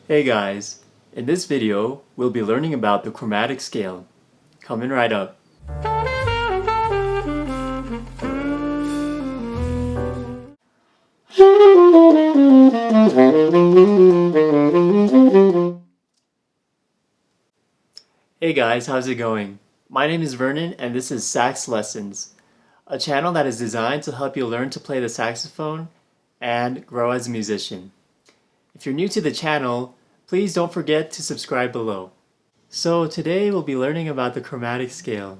Hey guys, in this video, we'll be learning about the chromatic scale. Coming right up. Hey guys, how's it going? My name is Vernon and this is Sax Lessons, a channel that is designed to help you learn to play the saxophone and grow as a musician. If you're new to the channel, please don't forget to subscribe below. So today we'll be learning about the chromatic scale.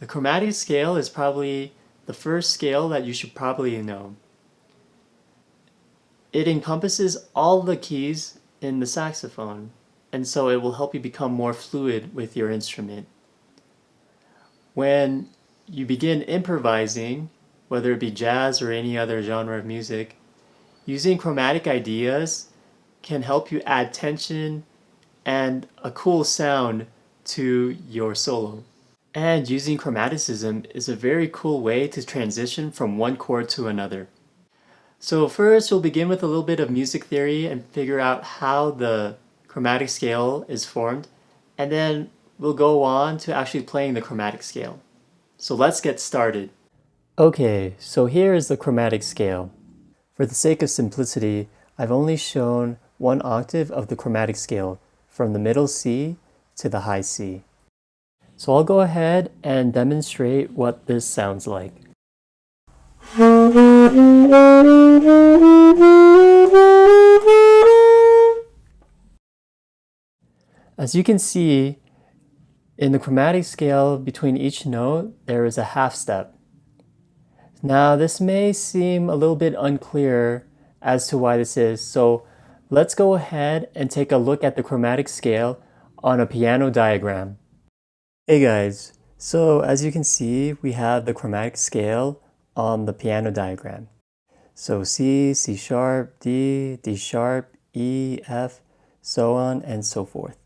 The chromatic scale is probably the first scale that you should probably know. It encompasses all the keys in the saxophone, and so it will help you become more fluid with your instrument. When you begin improvising, whether it be jazz or any other genre of music, using chromatic ideas can help you add tension and a cool sound to your solo. And using chromaticism is a very cool way to transition from one chord to another. So first we'll begin with a little bit of music theory and figure out how the chromatic scale is formed, and then we'll go on to actually playing the chromatic scale. So let's get started. Okay, so here is the chromatic scale. For the sake of simplicity, I've only shown one octave of the chromatic scale, from the middle C to the high C. So I'll go ahead and demonstrate what this sounds like. As you can see, in the chromatic scale, between each note, there is a half step. Now, this may seem a little bit unclear as to why this is, so let's go ahead and take a look at the chromatic scale on a piano diagram. Hey guys, so as you can see, we have the chromatic scale on the piano diagram. So C, C sharp, D, D sharp, E, F, so on and so forth.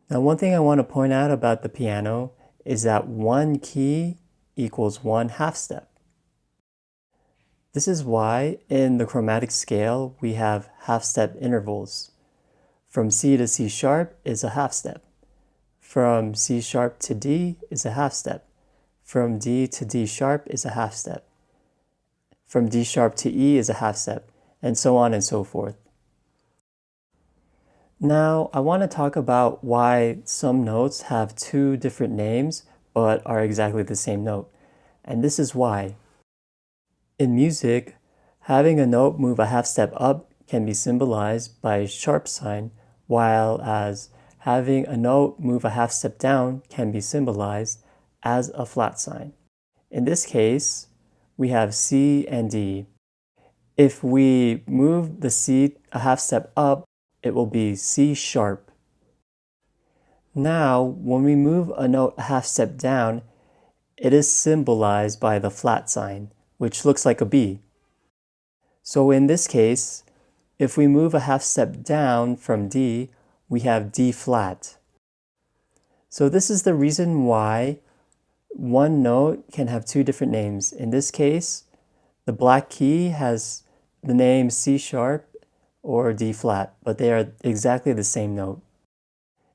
Now, one thing I want to point out about the piano is that one key equals one half step. This is why in the chromatic scale we have half step intervals. From C to C sharp is a half step. From C sharp to D is a half step. From D to D sharp is a half step. From D sharp to E is a half step, and so on and so forth. Now, I want to talk about why some notes have two different names but are exactly the same note. And this is why. In music, having a note move a half step up can be symbolized by a sharp sign, while as having a note move a half step down can be symbolized as a flat sign. In this case, we have C and D. If we move the C a half step up, it will be C sharp. Now, when we move a note a half step down, it is symbolized by the flat sign, which looks like a B. So in this case, if we move a half step down from D, we have D flat. So this is the reason why one note can have two different names. In this case, the black key has the name C sharp or D flat, but they are exactly the same note.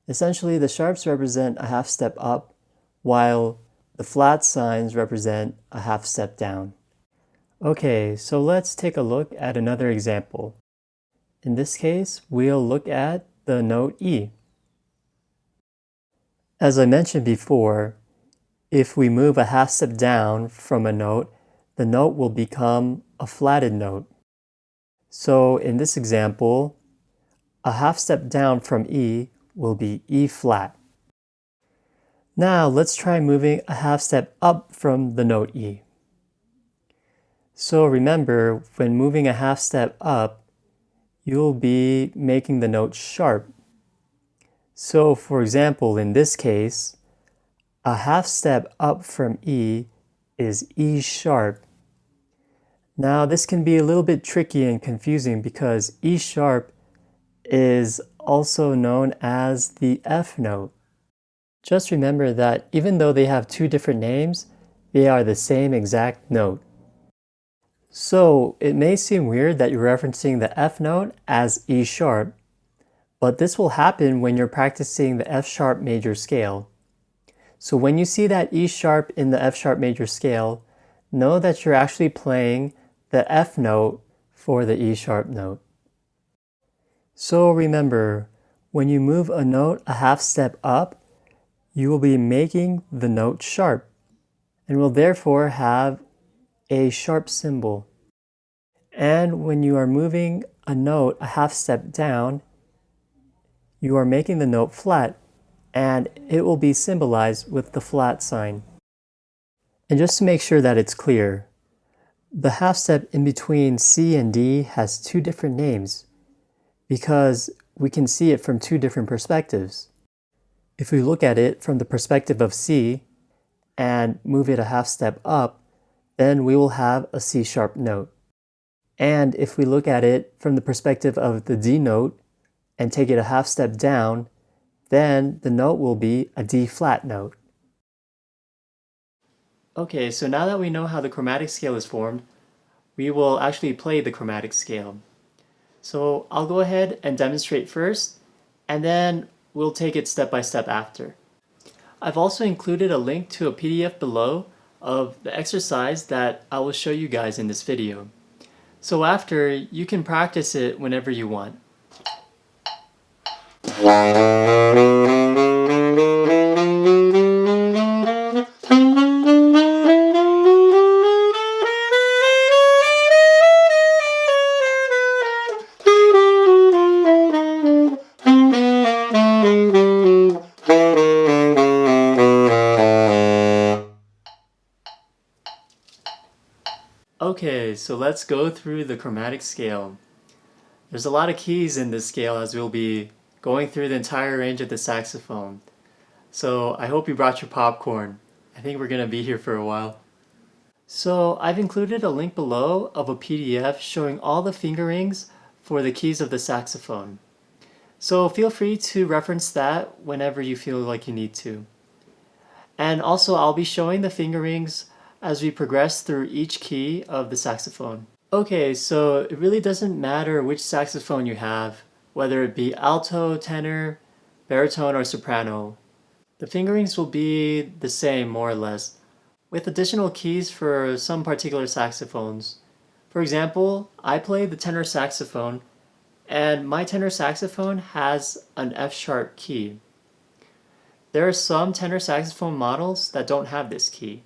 Essentially, the sharps represent a half step up, while the flat signs represent a half step down. Okay, so let's take a look at another example. In this case, we'll look at the note E. As I mentioned before, if we move a half step down from a note, the note will become a flatted note. So in this example, a half step down from E will be E flat. Now let's try moving a half step up from the note E. So remember, when moving a half step up, you'll be making the note sharp. So for example, in this case, a half step up from E is E sharp. Now this can be a little bit tricky and confusing because E sharp is also known as the F note. Just remember that even though they have two different names, they are the same exact note. So it may seem weird that you're referencing the F note as E sharp, But this will happen when you're practicing the F sharp major scale. So when you see that E sharp in the F sharp major scale, know that you're actually playing the F note for the E sharp note. So remember, when you move a note a half step up, you will be making the note sharp and will therefore have a sharp symbol. And when you are moving a note a half step down, you are making the note flat, and it will be symbolized with the flat sign. And just to make sure that it's clear, the half step in between C and D has two different names because we can see it from two different perspectives. If we look at it from the perspective of C and move it a half step up, then we will have a C sharp note. And if we look at it from the perspective of the D note and take it a half step down, then the note will be a D flat note. Okay, so now that we know how the chromatic scale is formed, we will actually play the chromatic scale. So I'll go ahead and demonstrate first, and then we'll take it step by step after. I've also included a link to a PDF below of the exercise that I will show you guys in this video. So after, you can practice it whenever you want. Okay, so let's go through the chromatic scale. There's a lot of keys in this scale as we'll be going through the entire range of the saxophone. So I hope you brought your popcorn. I think we're going to be here for a while. So I've included a link below of a PDF showing all the fingerings for the keys of the saxophone. So feel free to reference that whenever you feel like you need to. And also I'll be showing the fingerings as we progress through each key of the saxophone. Okay, so it really doesn't matter which saxophone you have, whether it be alto, tenor, baritone, or soprano. The fingerings will be the same more or less, with additional keys for some particular saxophones. For example, I play the tenor saxophone, and my tenor saxophone has an F sharp key. There are some tenor saxophone models that don't have this key.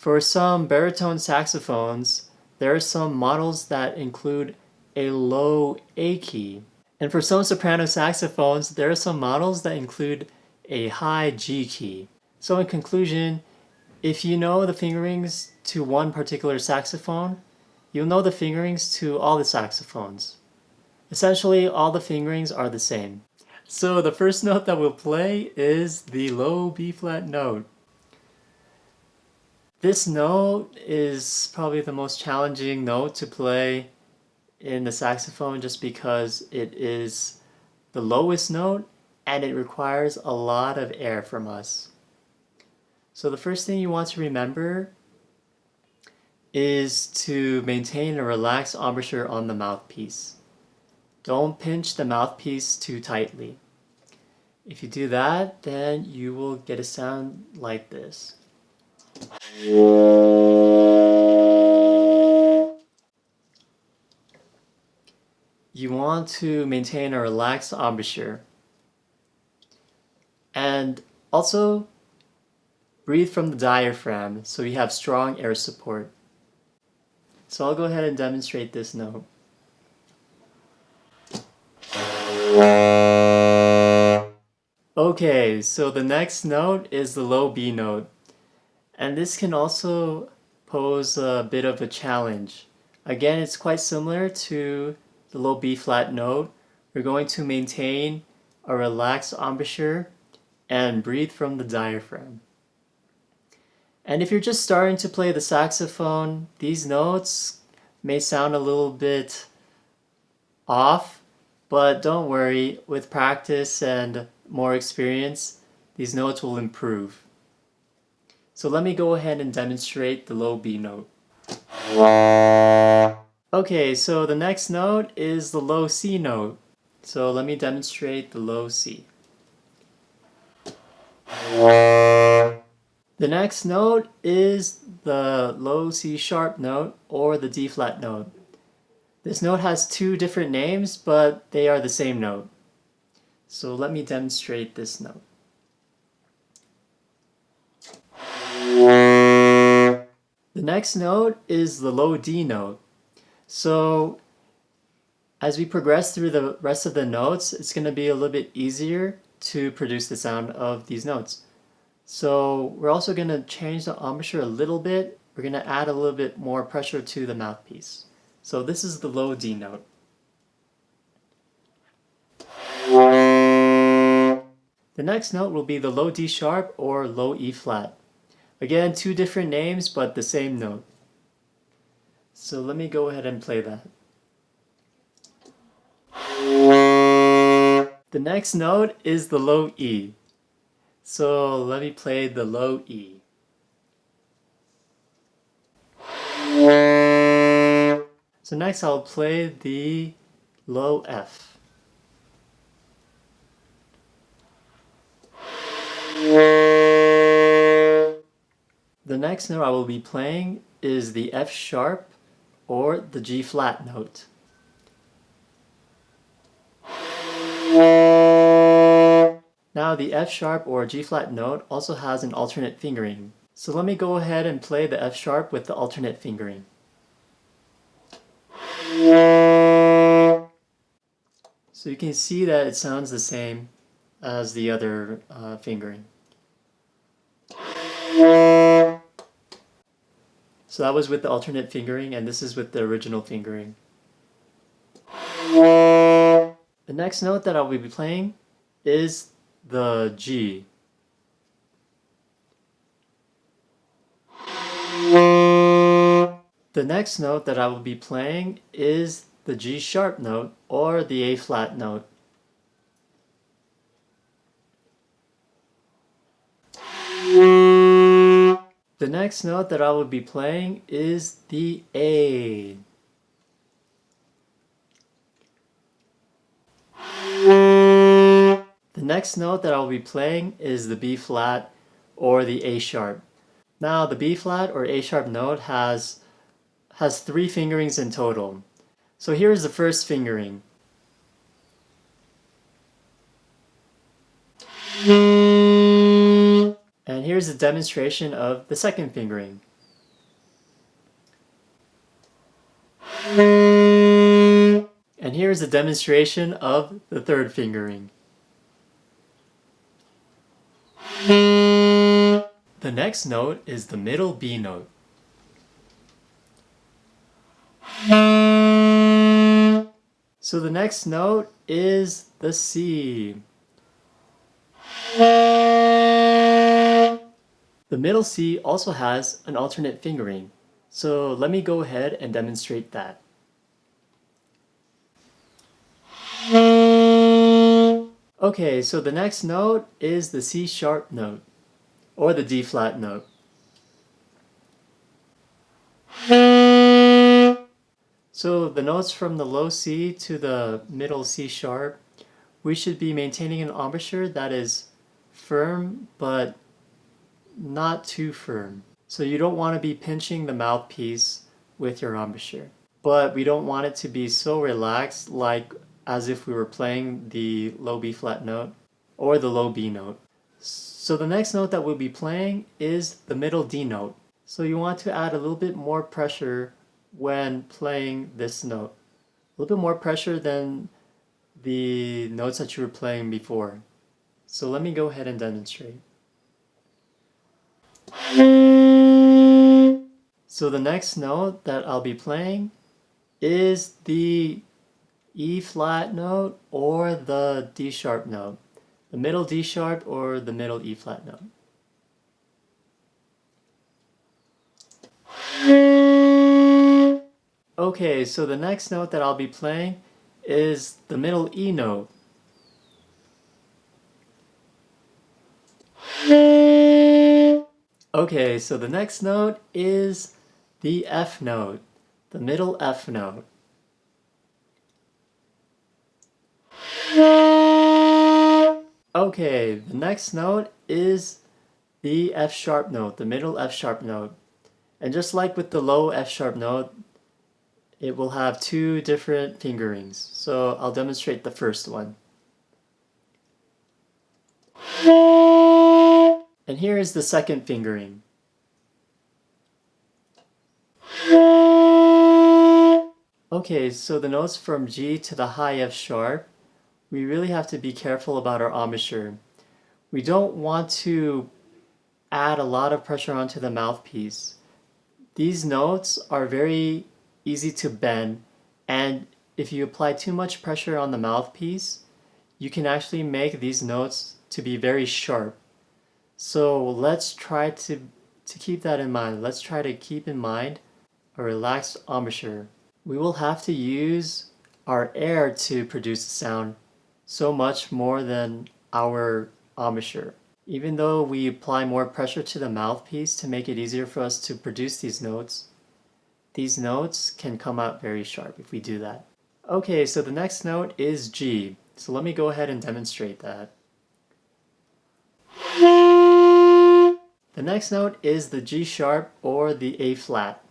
For some baritone saxophones, there are some models that include a low A key. And for some soprano saxophones, there are some models that include a high G key. So in conclusion, if you know the fingerings to one particular saxophone, you'll know the fingerings to all the saxophones. Essentially, all the fingerings are the same. So the first note that we'll play is the low B flat note. This note is probably the most challenging note to play in the saxophone just because it is the lowest note and it requires a lot of air from us. So the first thing you want to remember is to maintain a relaxed embouchure on the mouthpiece. Don't pinch the mouthpiece too tightly. If you do that, then you will get a sound like this. You want to maintain a relaxed embouchure. And also breathe from the diaphragm so you have strong air support. So I'll go ahead and demonstrate this note. Okay, so the next note is the low B note. And this can also pose a bit of a challenge. Again, it's quite similar to the low B flat note. We're going to maintain a relaxed embouchure and breathe from the diaphragm. And if you're just starting to play the saxophone, these notes may sound a little bit off, but don't worry, with practice and more experience, these notes will improve. So let me go ahead and demonstrate the low B note. Okay, so the next note is the low C note. So let me demonstrate the low C. The next note is the low C sharp note or the D flat note. This note has two different names, but they are the same note. So let me demonstrate this note. The next note is the low D note. So as we progress through the rest of the notes, it's going to be a little bit easier to produce the sound of these notes. So we're also going to change the embouchure a little bit. We're going to add a little bit more pressure to the mouthpiece. So this is the low D note. The next note will be the low D sharp or low E flat. Again, two different names, but the same note. So let me go ahead and play that. The next note is the low E. So let me play the low E. So next I'll play the low F. The next note I will be playing is the F sharp or the G flat note. Now the F sharp or G flat note also has an alternate fingering. So let me go ahead and play the F sharp with the alternate fingering. So you can see that it sounds the same as the other fingering. So that was with the alternate fingering, and this is with the original fingering. The next note that I'll be playing is the G. The next note that I will be playing is the G sharp note or the A flat note. The next note that I will be playing is the A. The next note that I will be playing is the B flat or the A sharp. Now the B flat or A sharp note has three fingerings in total. So here's the first fingering. And here's a demonstration of the second fingering. And here's a demonstration of the third fingering. The next note is the middle B note. So the next note is the C. The middle C also has an alternate fingering. So let me go ahead and demonstrate that. Okay, so the next note is the C sharp note or the D flat note. So the notes from the low C to the middle C sharp, we should be maintaining an embouchure that is firm but not too firm. So you don't want to be pinching the mouthpiece with your embouchure. But we don't want it to be so relaxed like as if we were playing the low B flat note or the low B note. So the next note that we'll be playing is the middle D note. So you want to add a little bit more pressure when playing this note. A little bit more pressure than the notes that you were playing before. So let me go ahead and demonstrate. So the next note that I'll be playing is the E flat note or the D sharp note. The middle D sharp or the middle E flat note. Okay, so the next note that I'll be playing is the middle E note. Okay, so the next note is the F note, the middle F note. Okay, the next note is the F sharp note, the middle F sharp note. And just like with the low F sharp note, it will have two different fingerings. So I'll demonstrate the first one. And here is the second fingering. Okay, so the notes from G to the high F sharp, we really have to be careful about our embouchure. We don't want to add a lot of pressure onto the mouthpiece. These notes are very easy to bend, and if you apply too much pressure on the mouthpiece, you can actually make these notes to be very sharp. So let's try to keep that in mind. Let's try to keep in mind a relaxed embouchure. We will have to use our air to produce the sound so much more than our embouchure. Even though we apply more pressure to the mouthpiece to make it easier for us to produce these notes can come out very sharp if we do that. Okay, so the next note is G. So let me go ahead and demonstrate that. The next note is the G sharp or the A flat.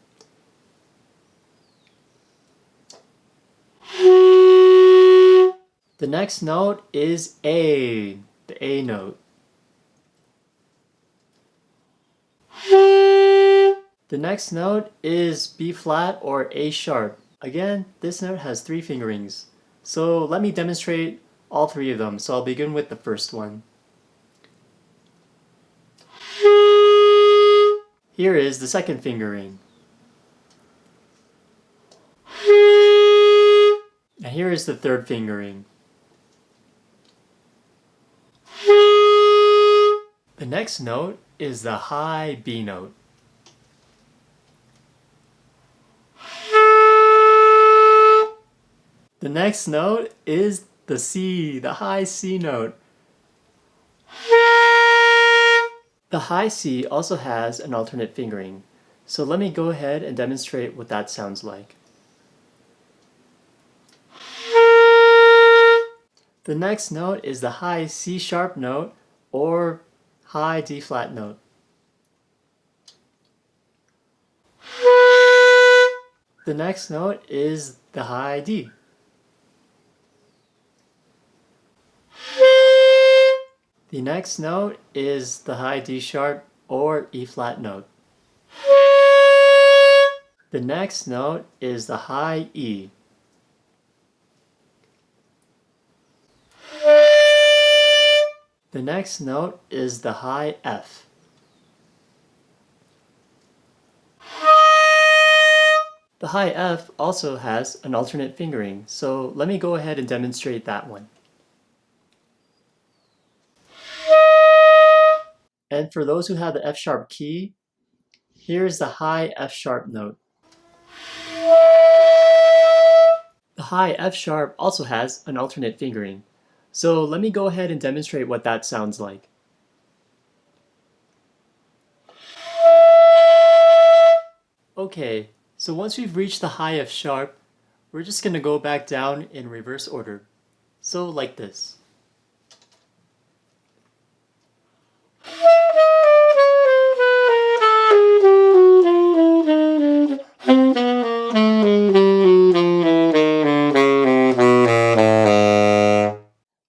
The next note is A, the A note. The next note is B flat or A sharp. Again, this note has three fingerings. So let me demonstrate all three of them. So I'll begin with the first one. Here is the second fingering. And here is the third fingering. The next note is the high B note. The next note is the C, the high C note. The high C also has an alternate fingering. So let me go ahead and demonstrate what that sounds like. The next note is the high C sharp note or high D flat note. The next note is the high D. The next note is the high D sharp or E flat note. The next note is the high E. The next note is the high F. The high F also has an alternate fingering, so let me go ahead and demonstrate that one. And for those who have the F sharp key, here's the high F sharp note. The high F sharp also has an alternate fingering, so let me go ahead and demonstrate what that sounds like. Okay, so once we've reached the high F sharp, we're just going to go back down in reverse order. So like this.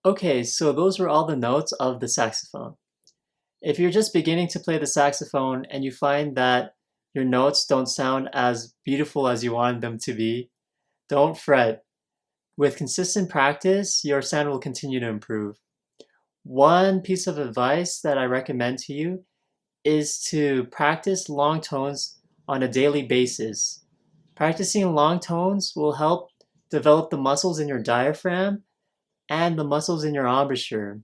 Okay, so those were all the notes of the saxophone. If you're just beginning to play the saxophone and you find that your notes don't sound as beautiful as you want them to be, don't fret. With consistent practice, your sound will continue to improve. One piece of advice that I recommend to you is to practice long tones on a daily basis. Practicing long tones will help develop the muscles in your diaphragm and the muscles in your embouchure.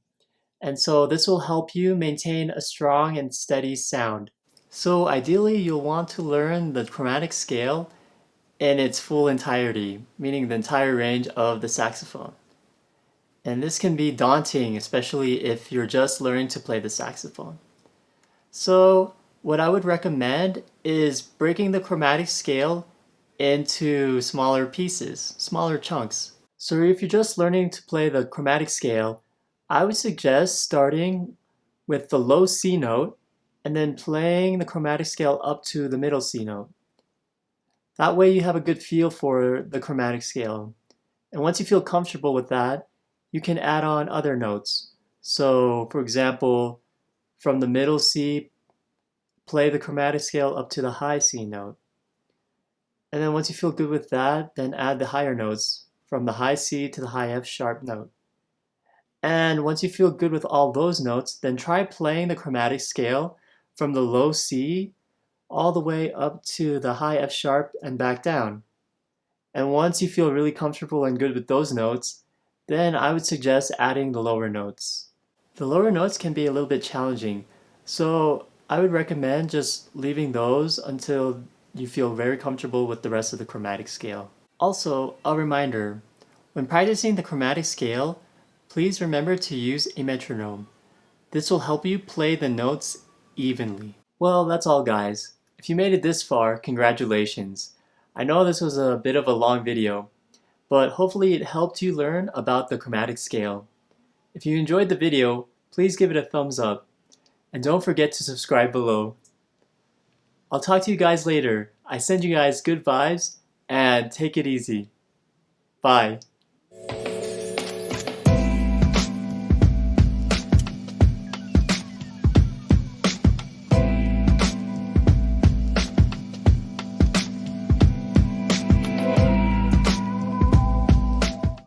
And so this will help you maintain a strong and steady sound. So ideally, you'll want to learn the chromatic scale in its full entirety, meaning the entire range of the saxophone. And this can be daunting, especially if you're just learning to play the saxophone. So what I would recommend is breaking the chromatic scale into smaller pieces, smaller chunks. So if you're just learning to play the chromatic scale, I would suggest starting with the low C note and then playing the chromatic scale up to the middle C note. That way you have a good feel for the chromatic scale. And once you feel comfortable with that, you can add on other notes. So, for example, from the middle C, play the chromatic scale up to the high C note. And then once you feel good with that, then add the higher notes from the high C to the high F sharp note. And once you feel good with all those notes, then try playing the chromatic scale from the low C all the way up to the high F sharp and back down. And once you feel really comfortable and good with those notes, then I would suggest adding the lower notes. The lower notes can be a little bit challenging, so I would recommend just leaving those until you feel very comfortable with the rest of the chromatic scale. Also, a reminder, when practicing the chromatic scale, please remember to use a metronome. This will help you play the notes evenly. Well, that's all guys. If you made it this far, congratulations. I know this was a bit of a long video, but hopefully it helped you learn about the chromatic scale. If you enjoyed the video, please give it a thumbs up, and don't forget to subscribe below. I'll talk to you guys later. I send you guys good vibes, and take it easy. Bye.